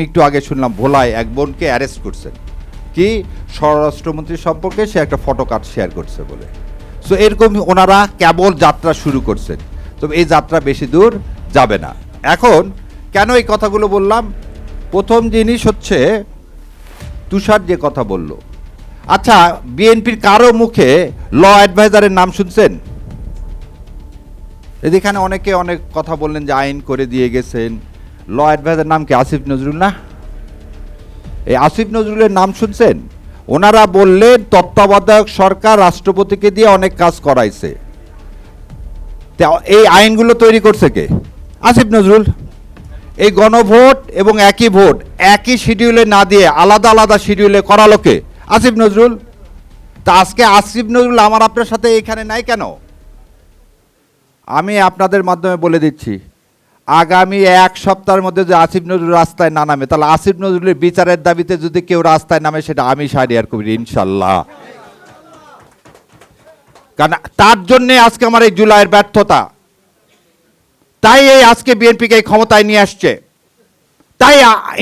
একটু আগে শুনলাম ভোলায় এক বোনকে অ্যারেস্ট করছেন, কি স্বরাষ্ট্রমন্ত্রী সম্পর্কে সে একটা ফটো কার্ড শেয়ার করছে বলে। সো এরকম ওনারা কেবল যাত্রা শুরু করছেন, তবে এই যাত্রা বেশি দূর যাবে না। এখন কেন এই কথাগুলো বললাম? প্রথম জিনিস হচ্ছে তুষার যে কথা বলল, আচ্ছা বিএনপির কারো মুখে ল অ্যাডভাইজারের নাম শুনছেন? এখানে অনেকে অনেক কথা বললেন যে আইন করে দিয়ে গেছেন। ল অ্যাডভাইজার নাম কি? আসিফ নজরুল না? এই আসিফ নজরুলের নাম শুনছেন? ওনারা বললেন তত্ত্বাবধায়ক সরকার রাষ্ট্রপতিকে দিয়ে অনেক কাজ করাইছে। এই আইনগুলো তৈরি করছে কে? আসিফ নজরুল। এই গণভোট এবং একই ভোট একই শিডিউলে না দিয়ে আলাদা আলাদা শিডিউলে করালো কে? আসিফ নজরুল। তা আজকে আসিফ নজরুল আমার আপনার সাথে এখানে নাই কেন? আমি আপনাদের মাধ্যমে বলে দিচ্ছি, আগামী এক সপ্তাহের মধ্যে যে আসিফ নজরুল রাস্তায় না নামে, তাহলে আসিফ নজরুলের বিচারের দাবিতে যদি কেউ রাস্তায় নামে সেটা আমি শাহরিয়ার কবির, ইনশাল্লাহ। কারণ তার জন্যে আজকে আমার এই জুলাইয়ের ব্যর্থতা, তাই এই আজকে বিএনপিকে এই ক্ষমতায় নিয়ে আসছে, তাই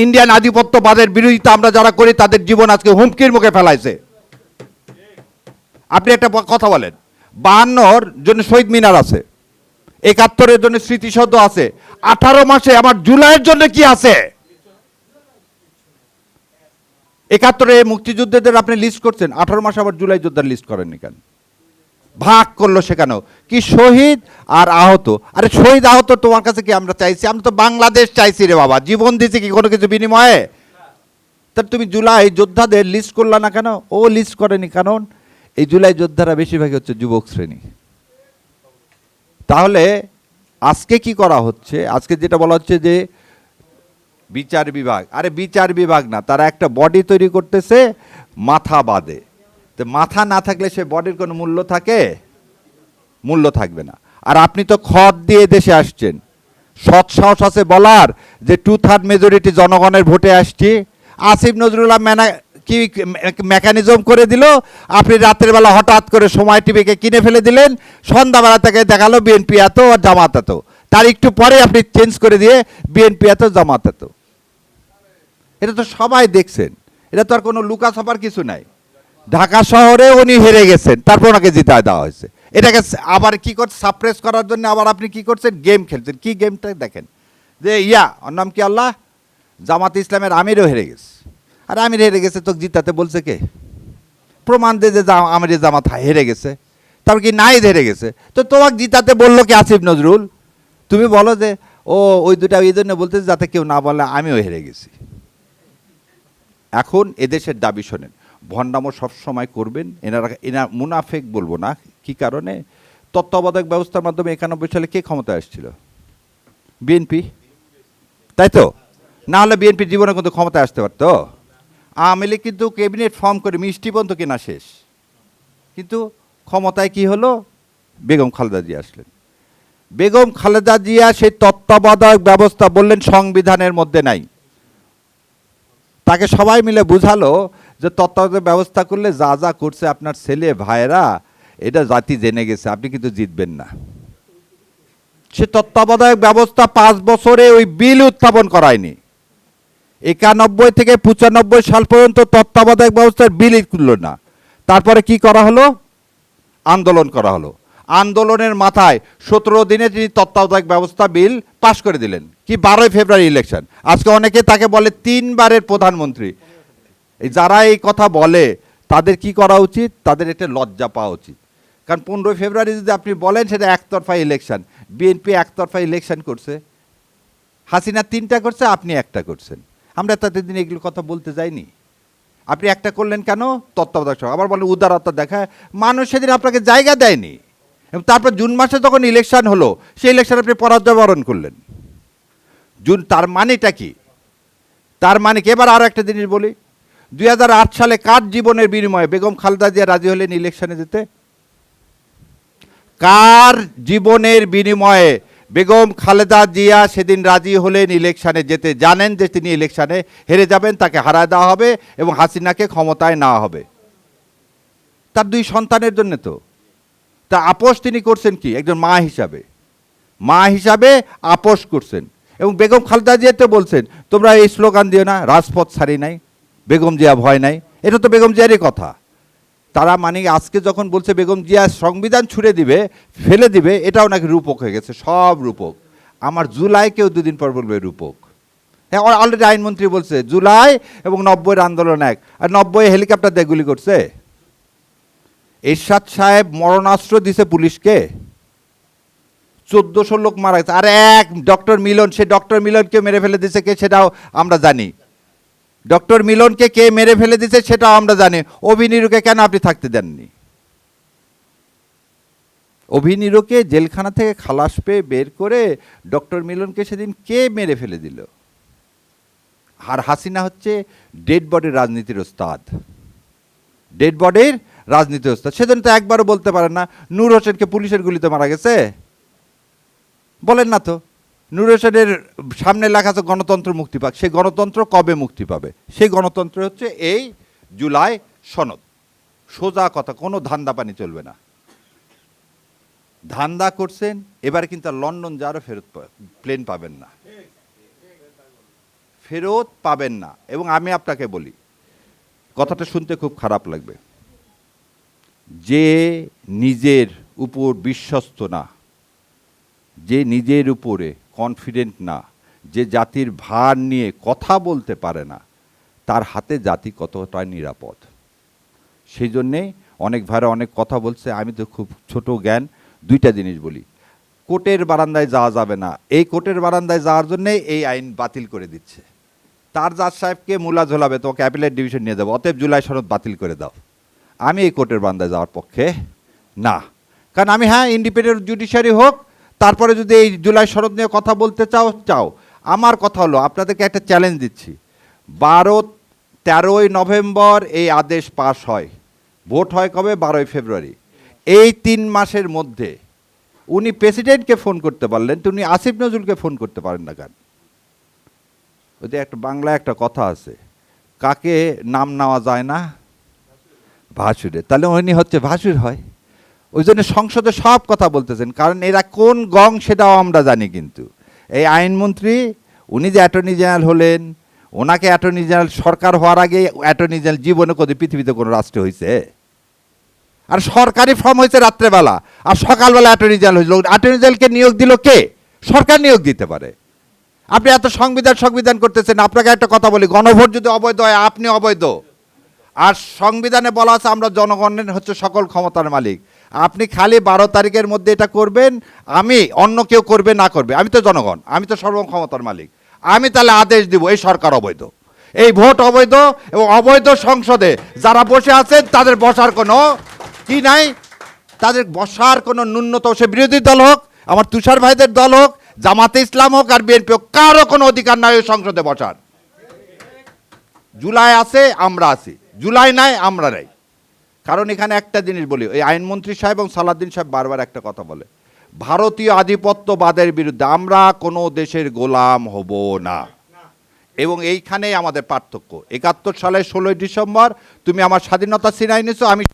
ইন্ডিয়ান আধিপত্যবাদের বিরোধিতা আমরা যারা করি তাদের জীবন আজকে হুমকির মুখে ফেলাইছে। আপনি একটা কথা বলেন, 52 জন্য শহীদ মিনার আছে, 71 জন্য স্মৃতিসৌধ আছে, 18 মাসে আমার জুলাইয়ের জন্য কি আছে? 71 মুক্তিযুদ্ধের আপনি লিস্ট করছেন, 18 মাসে আবার জুলাই যোদ্ধার লিস্ট করেননি কেন? ভাগ করলো সেখানে কি শহীদ আর আহত? আরে শহীদ আহত তোমার কাছে কি আমরা চাইছি? আমরা তো বাংলাদেশ চাইছি রে বাবা, জীবন দিয়েছি কি কোনো কিছু বিনিময়ে? তাহলে তুমি জুলাই যোদ্ধাদের লিস্ট করলা না কেন? ও লিস্ট করেনি কারণ এই জুলাই যোদ্ধারা বেশিরভাগই হচ্ছে যুবক শ্রেণী। তাহলে আজকে কি করা হচ্ছে? আজকে যেটা বলা হচ্ছে যে বিচার বিভাগ, আরে বিচার বিভাগ না, তারা একটা বডি তৈরি করতেছে মাথা বাদে। তো মাথা না থাকলে সে বডির কোনো মূল্য থাকে? মূল্য থাকবে না। আর আপনি তো খত দিয়ে দেশে আসছেন, সৎ সাহস আছে বলার যে 2/3 মেজরিটি জনগণের ভোটে আসছি। আসিফ নজরুল্লাহ কি মেকানিজম করে দিল, আপনি রাতের বেলা হঠাৎ করে সময় টিভিকে কিনে ফেলে দিলেন, সন্ধ্যাবেলা থেকে দেখালো বিএনপি এত আর জামাত এত, তার একটু পরে আপনি চেঞ্জ করে দিয়ে বিএনপি এত জামাত এত। এটা তো সবাই দেখছেন, এটা তো আর কোনো লুকা ছাপার কিছু নাই। ঢাকা শহরে উনি হেরে গেছেন, তারপর ওনাকে জিতায় দেওয়া হয়েছে। এটাকে আবার কি করছে, সাপ্রেস করার জন্য আবার আপনি কি করছেন? গেম খেলছেন। কি গেমটা দেখেন যে ওর নাম কি আল্লাহ, জামাত ইসলামের আমিরও হেরে গেছে। আর আমির হেরে গেছে তো জিতাতে বলছে কে? প্রমাণ দে যে আমির জামাত হেরে গেছে, তারপর কি নাই হেরে গেছে, তো তোমাকে জিতাতে বললো কি আসিফ নজরুল? তুমি বলো যে ও ওই দুটা এই জন্য বলতে যাতে কেউ না বলে আমিও হেরে গেছি। এখন এদেশের দাবি শোনেন, ভণ্ডামো সবসময় করবেন এনারা মুনাফেক বলবো না। কি কারণে? তত্ত্বাবধায়ক ব্যবস্থার মাধ্যমে 91 সালে কে ক্ষমতায় আসছিল? বিএনপি, তাই তো? না হলে বিএনপির জীবনে কিন্তু ক্ষমতায় আসতে পারতো। আওয়ামী লীগ কিন্তু ক্যাবিনেট ফর্ম করে মিষ্টি পর্যন্ত কেনা শেষ, কিন্তু ক্ষমতায় কি হলো? বেগম খালেদা জিয়া আসলেন। বেগম খালেদা জিয়া সেই তত্ত্বাবধায়ক ব্যবস্থা বললেন সংবিধানের মধ্যে নাই। তাকে সবাই মিলে বুঝালো যে তত্ত্বাবধায়ক ব্যবস্থা করলে যা যা করছে আপনার ছেলে ভাইরা, এটা জাতি জেনে গেছে, আপনি কিন্তু জিতবেন না। সে তত্ত্বাবধায়ক ব্যবস্থা 5 বছরে ওই বিল উত্থাপন করায়নি। 91 থেকে 95 সাল পর্যন্ত তত্ত্বাবধায়ক ব্যবস্থার বিলই খুলল না। তারপরে কি করা হলো? আন্দোলন করা হলো। আন্দোলনের মাথায় 17 দিনে তিনি তত্ত্বাবধায়ক ব্যবস্থা বিল পাশ করে দিলেন। কি 12 ফেব্রুয়ারি ইলেকশন। আজকে অনেকে তাকে বলে 3 বারের প্রধানমন্ত্রী। এই যারা এই কথা বলে তাদের কি করা উচিত? তাদের একটা লজ্জা পাওয়া উচিত। কারণ 15 ফেব্রুয়ারি যদি আপনি বলেন সেটা একতরফা ইলেকশন, বিএনপি একতরফা ইলেকশন করছে, হাসিনা 3টা করছে, আপনি একটা করছেন। আমরা তাদের দিন এগুলো কথা বলতে যাইনি। আপনি একটা করলেন কেন? তত্ত্বাবধায়ক। আবার বলে উদারতা দেখায়, মানুষ সেদিন আপনাকে জায়গা দেয়নি। এবং তারপর জুন মাসে যখন ইলেকশন হলো, সেই ইলেকশন আপনি পরাজয় বরণ করলেন। তার মানেটা কি? তার মানে কি? এবার আরও একটা জিনিস বলি, 2008 সালে কার জীবনের বিনিময়ে বেগম খালেদা জিয়া রাজি হলেন ইলেকশনে যেতে? কার জীবনের বিনিময়ে বেগম খালেদা জিয়া সেদিন রাজি হলেন ইলেকশনে যেতে? জানেন যে তিনি ইলেকশনে হেরে যাবেন, তাকে হারায় দেওয়া হবে এবং হাসিনাকে ক্ষমতায় নেওয়া হবে। তার 2 সন্তানের জন্য তো। তা আপোষ তিনি করছেন কি? একজন মা হিসাবে আপোষ করছেন। এবং বেগম খালেদা জিয়া তো বলছেন তোমরা এই স্লোগান দিও না, রাজপথ ছাড়ি নাই, বেগম জিয়া ভয় নাই। এটা তো বেগম জিয়ারই কথা। তারা মানে আজকে যখন বলছে বেগম জিয়া সংবিধান ছুড়ে দিবে, ফেলে দিবে, এটাও নাকি রূপক হয়ে গেছে, সব রূপক। আমার জুলাইকেও দুদিন পর বলবে রূপক। হ্যাঁ, অলরেডি আইনমন্ত্রী বলছে জুলাই এবং 90-এর আন্দোলন এক। আর 90-এ হেলিকপ্টার দিয়ে গুলি করছে। এরশাদ সাহেব মরণাস্ত্র দিছে পুলিশকে, 1400 লোক মারা গেছে। আর এক ডক্টর মিলন, সে ডক্টর মিলনকে মেরে ফেলে দিছে কে সেটাও আমরা জানি। ডক্টর মিলনকে কে মেরে ফেলে দিছে সেটাও আমরা জানি। অভিনীরুকে কেন আপনি থাকতে দেননি? অভিনীরুকে জেলখানা থেকে খালাস পেয়ে বের করে ডক্টর মিলনকে সেদিন কে মেরে ফেলে দিল? আর হাসিনা হচ্ছে ডেড বডির রাজনীতির ওস্তাদ, ডেড বডির রাজনীতির ওস্তাদ। সেদিন তো একবারও বলতে পারেন না নূর হোসেনকে পুলিশের গুলিতে মারা গেছে, বলেন না তো। নূর হোসেনের সামনে লেখা আছে গণতন্ত্র মুক্তি পাক। সেই গণতন্ত্র কবে মুক্তি পাবে? সেই গণতন্ত্র হচ্ছে এই জুলাই সনদ। সোজা কথা, কোনো ধান্দা পানি চলবে না। ধান্দা করছেন, এবার কিন্তু লন্ডন যাওয়ারও প্লেন পাবেন না, ফেরত পাবেন না। এবং আমি আপনাকে বলি, কথাটা শুনতে খুব খারাপ লাগবে, যে নিজের উপর বিশ্বস্ত না, যে নিজের উপরে কনফিডেন্ট না, যে জাতির ভার নিয়ে কথা বলতে পারে না, তার হাতে জাতি কতটা নিরাপদ। সেই জন্যে অনেক ভাইরা অনেক কথা বলছে, আমি তো খুব ছোট জ্ঞান, দুইটা জিনিস বলি। কোর্টের বারান্দায় যাওয়া যাবে না, এই কোর্টের বারান্দায় যাওয়ার জন্যে এই আইন বাতিল করে দিচ্ছে। তার জাজ সাহেবকে মূলা ঝোলাবে, তোমাকে অ্যাপিলেট ডিভিশন নিয়ে যাবো, অতএব জুলাই সনদ বাতিল করে দাও। আমি এই কোর্টের বারান্দায় যাওয়ার পক্ষে না। কারণ আমি, হ্যাঁ, ইন্ডিপেন্ডেন্ট জুডিশিয়ারি হোক, তারপরে যদি এই জুলাই সনদ নিয়ে কথা বলতে চাও। আমার কথা হলো, আপনাদেরকে একটা চ্যালেঞ্জ দিচ্ছি, 13ই নভেম্বর এই আদেশ পাশ হয়, ভোট হয় কবে? 12ই ফেব্রুয়ারি। এই 3 মাসের মধ্যে উনি প্রেসিডেন্টকে ফোন করতে পারলেন, তো উনি আসিফ নজরুলকে ফোন করতে পারেন না কেন? ওই যে একটা বাংলায় একটা কথা আছে, কাকে নাম নেওয়া যায় না? ভাসুরে। তাহলে উনি হচ্ছে ভাসুর হয়। ওই জন্য সংসদে সব কথা বলতেছেন, কারণ এরা কোন গং সেটাও আমরা জানি। কিন্তু এই আইনমন্ত্রী, উনি যে অ্যাটর্নি জেনারেল হলেন, ওনাকে অ্যাটর্নি জেনারেল সরকার হওয়ার আগে অ্যাটর্নি জেনারেল জীবনে কত পৃথিবীতে কোনো রাষ্ট্রে হয়েছে? আর সরকারি ফর্ম হয়েছে রাত্রেবেলা, আর সকালবেলা অ্যাটর্নি জেনারেল হয়েছিল। অ্যাটর্নি জেনারেলকে নিয়োগ দিল কে? সরকার নিয়োগ দিতে পারে। আপনি এত সংবিধান করতেছেন। আপনাকে একটা কথা বলি, গণভোট যদি অবৈধ হয়, আপনি অবৈধ। আর সংবিধানে বলা আছে আমরা জনগণের হচ্ছে সকল ক্ষমতার মালিক। আপনি খালি 12 তারিখের মধ্যে এটা করবেন, আমি অন্য কেউ করবে না করবে, আমি তো জনগণ, আমি তো সর্বক্ষমতার মালিক। আমি তাহলে আদেশ দিব এই সরকার অবৈধ, এই ভোট অবৈধ, এবং অবৈধ সংসদে যারা বসে আছেন তাদের বসার কোনো কি নাই, তাদের বসার কোনো ন্যূনতম, সে বিরোধী দল হোক, আমার তুষার ভাইদের দল হোক, জামাতে ইসলাম হোক আর বিএনপি হোক, কারো কোনো অধিকার নাই ওই সংসদে বসার। জুলাই আছে, আমরা আছি, জুলাই নাই, আমরা নাই। কারণ এখানে একটা জিনিস বলি, ওই আইনমন্ত্রী সাহেব এবং সালাউদ্দিন সাহেব বারবার একটা কথা বলে, ভারতীয় আধিপত্যবাদের বিরুদ্ধে আমরা কোনো দেশের গোলাম হব না। এবং এইখানেই আমাদের পার্থক্য। 71 সালের 16ই ডিসেম্বর তুমি আমার স্বাধীনতা ছিনাই নিছো, আমি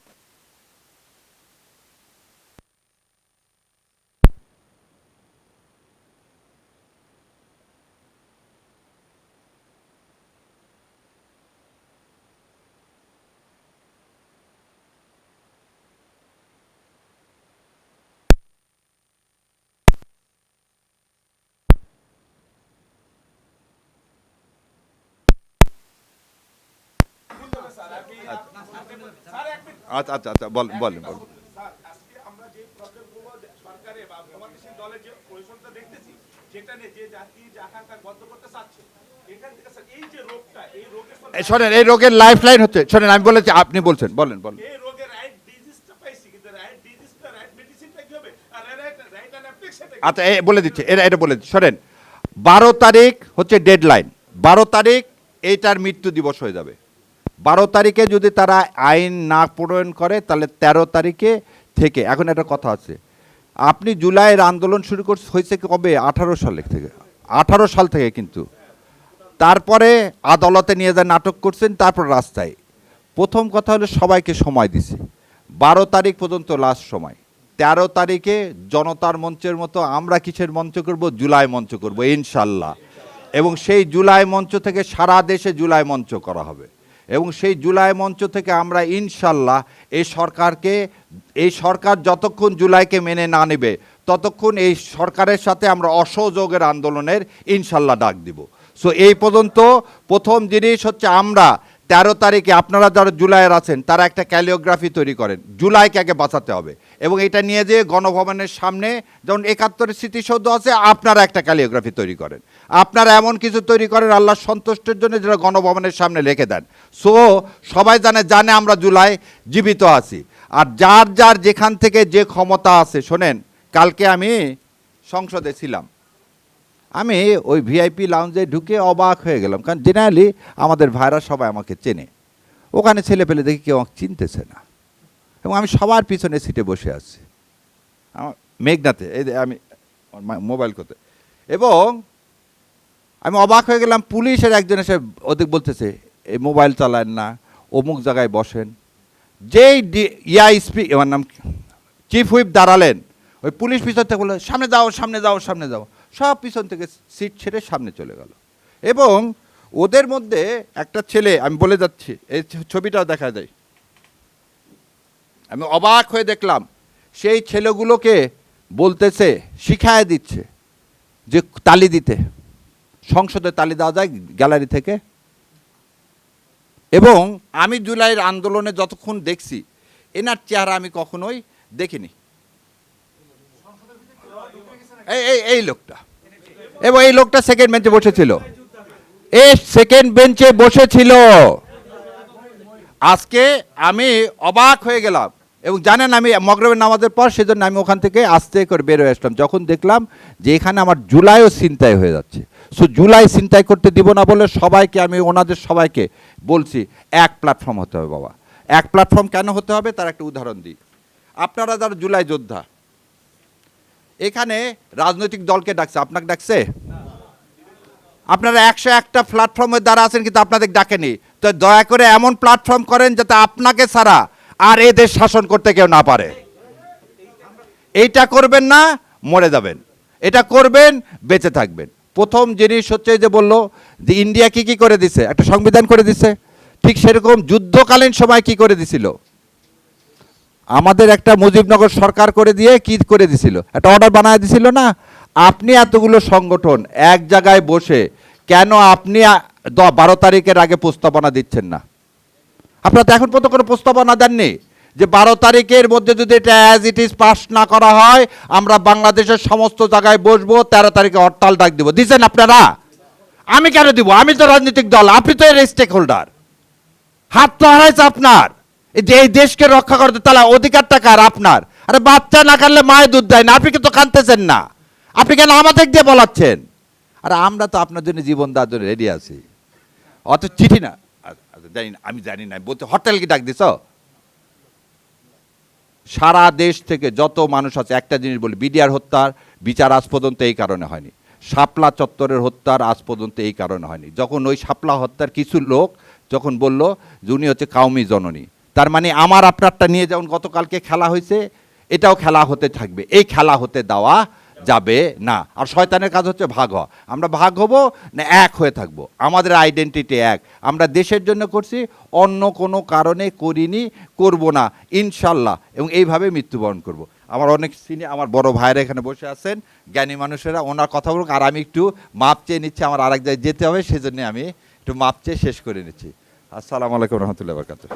আচ্ছা আচ্ছা আচ্ছা, বলেন বলেন বলেন। শোনেন, এই রোগের লাইফ লাইন হচ্ছে, শোনেন আমি বলেছি, আপনি বলছেন, বলেন বলেন। আচ্ছা, বলে দিচ্ছে, এটা বলে দিচ্ছে, শোনেন, 12 তারিখ হচ্ছে ডেডলাইন। 12 তারিখ এইটার মৃত্যু দিবস হয়ে যাবে। 12 তারিখে যদি তারা আইন না প্রণয়ন করে, তাহলে 13 তারিখে থেকে, এখন একটা কথা আছে, আপনি জুলাইয়ের আন্দোলন শুরু হয়েছে কবে? 18 সাল থেকে, 18 সাল থেকে। কিন্তু তারপরে আদালতে নিয়ে যায় নাটক করছেন, তারপর রাস্তায়। প্রথম কথা হলো সবাইকে সময় দিছে, 12 তারিখ পর্যন্ত লাস্ট সময়। 13 তারিখে জনতার মঞ্চের মতো আমরা কিসের মঞ্চ করব? জুলাই মঞ্চ করব ইনশাল্লাহ। এবং সেই জুলাই মঞ্চ থেকে সারা দেশে জুলাই মঞ্চ করা হবে। এবং সেই জুলাই মঞ্চ থেকে আমরা ইনশাল্লাহ এই সরকার যতক্ষণ জুলাইকে মেনে না নেবে ততক্ষণ এই সরকারের সাথে আমরা অসহযোগের আন্দোলনের ইনশাল্লাহ ডাক দিব। সো এই পর্যন্ত প্রথম জিনিস হচ্ছে আমরা 13 তারিখে আপনারা যারা জুলাইয়ের আছেন তারা একটা ক্যালিওগ্রাফি তৈরি করেন, জুলাইকে আগে বাঁচাতে হবে। এবং এটা নিয়ে যেয়ে গণভবনের সামনে যেমন 71 স্মৃতিসৌধ আছে, আপনারা একটা ক্যালিওগ্রাফি তৈরি করেন, আপনারা এমন কিছু তৈরি করেন আল্লাহর সন্তুষ্টের জন্য যেটা গণভবনের সামনে লিখে দেন। সো সবাই জানে আমরা জুলাই জীবিত আছি। আর যার যেখান থেকে যে ক্ষমতা আছে, শোনেন, কালকে আমি সংসদে ছিলাম, আমি ওই ভিআইপি লাউঞ্জে ঢুকে অবাক হয়ে গেলাম, কারণ জেনারেলি আমাদের ভাইরা সবাই আমাকে চেনে, ওখানে ছেলে পেলে দেখি কেউ আমাকে চিনতেছে না। এবং আমি সবার পিছনে সিটে বসে আছি, আমার মেঘনাতে, এই আমি মোবাইল করতে, এবং আমি অবাক হয়ে গেলাম। পুলিশের একজন এসে ওদের বলতেছে এই মোবাইল চালান না, অমুক জায়গায় বসেন। যেই আমার নাম চিফ হুইপ দাঁড়ালেন, ওই পুলিশ পিছন থেকে বললো সামনে যাও সামনে যাও সামনে যাও, সব পিছন থেকে সিট ছেড়ে সামনে চলে গেল। এবং ওদের মধ্যে একটা ছেলে, আমি বলে যাচ্ছি, এই ছবিটাও দেখা যায়, আমি অবাক হয়ে দেখলাম সেই ছেলেগুলোকে বলতেছে, শিখায় দিচ্ছে যে তালি দিতে, সংসদে তালি দেওয়া যায় গ্যালারি থেকে। এবং আমি জুলাইয়ের আন্দোলনে যতক্ষণ দেখছি এনার চেহারা আমি কখনোই দেখিনি। এই লোকটা, এবং এই লোকটা সেকেন্ড বেঞ্চে বসেছিল, সেকেন্ড বেঞ্চে বসেছিল। আজকে আমি অবাক হয়ে গেলাম। এবং জানেন, আমি মগরিবের নামাজের পর সেজন্য আমি ওখান থেকে আস্তে করে বের হয়ে আসলাম, যখন দেখলাম যে এখানে আমার জুলাইও ছিনতাই হয়ে যাচ্ছে। সো জুলাই ছিনতাই করতে দিব না বলে সবাইকে, আমি ওনাদের সবাইকে বলছি এক প্ল্যাটফর্ম হতে হবে। বাবা, এক প্ল্যাটফর্ম কেন হতে হবে তার একটা উদাহরণ দিই। আপনারা যারা জুলাই যোদ্ধা, এখানে রাজনৈতিক দলকে ডাকছে, আপনাকে ডাকছে? আপনারা 101টা প্ল্যাটফর্মের দ্বারা আছেন, কিন্তু আপনাদের ডাকেনি। তো দয়া করে এমন প্ল্যাটফর্ম করেন যাতে আপনাকে ছাড়া আর এ দেশ শাসন করতে কেউ না পারে। এইটা করবেন না, মরে যাবেন। এটা করবেন, বেঁচে থাকবেন। প্রথম জিনিস হচ্ছে যে বললো যে ইন্ডিয়া কি করে দিছে, একটা সংবিধান করে দিছে, ঠিক সেরকম যুদ্ধকালীন সময় কি করে দিছিল, আমাদের একটা মুজিবনগর সরকার করে দিয়ে কি করে দিছিল, একটা অর্ডার বানায় দিছিল না। আপনি এতগুলো সংগঠন এক জায়গায় বসে কেন আপনি 12 তারিখের আগে প্রস্তাবনা দিচ্ছেন না? আপনারা তো এখন পর্যন্ত কোনো প্রস্তাবনা দেননি যে 12 তারিখের মধ্যে যদি এটা অ্যাজ ইট ইজ পাস না করা হয় আমরা বাংলাদেশের সমস্ত জায়গায় বসবো, 13 তারিখে হরতাল ডাক দিব। দিচ্ছেন আপনারা? আমি কেন দিব? আমি তো রাজনৈতিক দল, আপনি তো এর স্টেক হোল্ডার। হাত তো হারাইছে আপনার, যে এই দেশকে রক্ষা করতে, তাহলে অধিকারটা কার? আপনার। আরে বাচ্চা না কানলে মায়ের দুধ দেয় না, আপনি কিন্তু কানতেছেন না, আপনি কেন আমাদের দিয়ে বলাচ্ছেন? আরে আমরা তো আপনার জন্য জীবন দেওয়ার জন্য রেডি আছি। অত চিঠি না, জানি না, আমি জানি না, বলতে হরতাল কি ডাক দিছ? সারা দেশ থেকে যত মানুষ আছে, একটা জিনিস বলি, বিডিআর হত্যার বিচার আজ পর্যন্ত এই কারণে হয়নি, শাপলা চত্বরের হত্যার আজ পর্যন্ত এই কারণে হয়নি। যখন ওই শাপলা হত্যার কিছু লোক যখন বলল যে উনি হচ্ছে কাউমি জননী, তার মানে আমার আপনারটা নিয়ে যেমন গতকালকে খেলা হয়েছে, এটাও খেলা হতে থাকবে। এই খেলা হতে দেওয়া যাবে না। আর শয়তানের কাজ হচ্ছে ভাগ হওয়া। আমরা ভাগ হব না এক হয়ে থাকবো, আমাদের আইডেন্টিটি এক। আমরা দেশের জন্য করছি, অন্য কোনো কারণে করিনি, করব না ইনশাল্লাহ। এবং এইভাবে মৃত্যুবরণ করব। আমার অনেক আমার বড় ভাইরা এখানে বসে আছেন, জ্ঞানী মানুষেরা, ওনার কথা বলুক। আর আমি একটু মাপ চেয়ে নিচ্ছি, আমার আরেক জায়গায় যেতে হবে, সেজন্য আমি একটু মাপ চেয়ে শেষ করে নিচ্ছি। আসসালামু আলাইকুম রহমতুল্লাহ বরকাতুহ।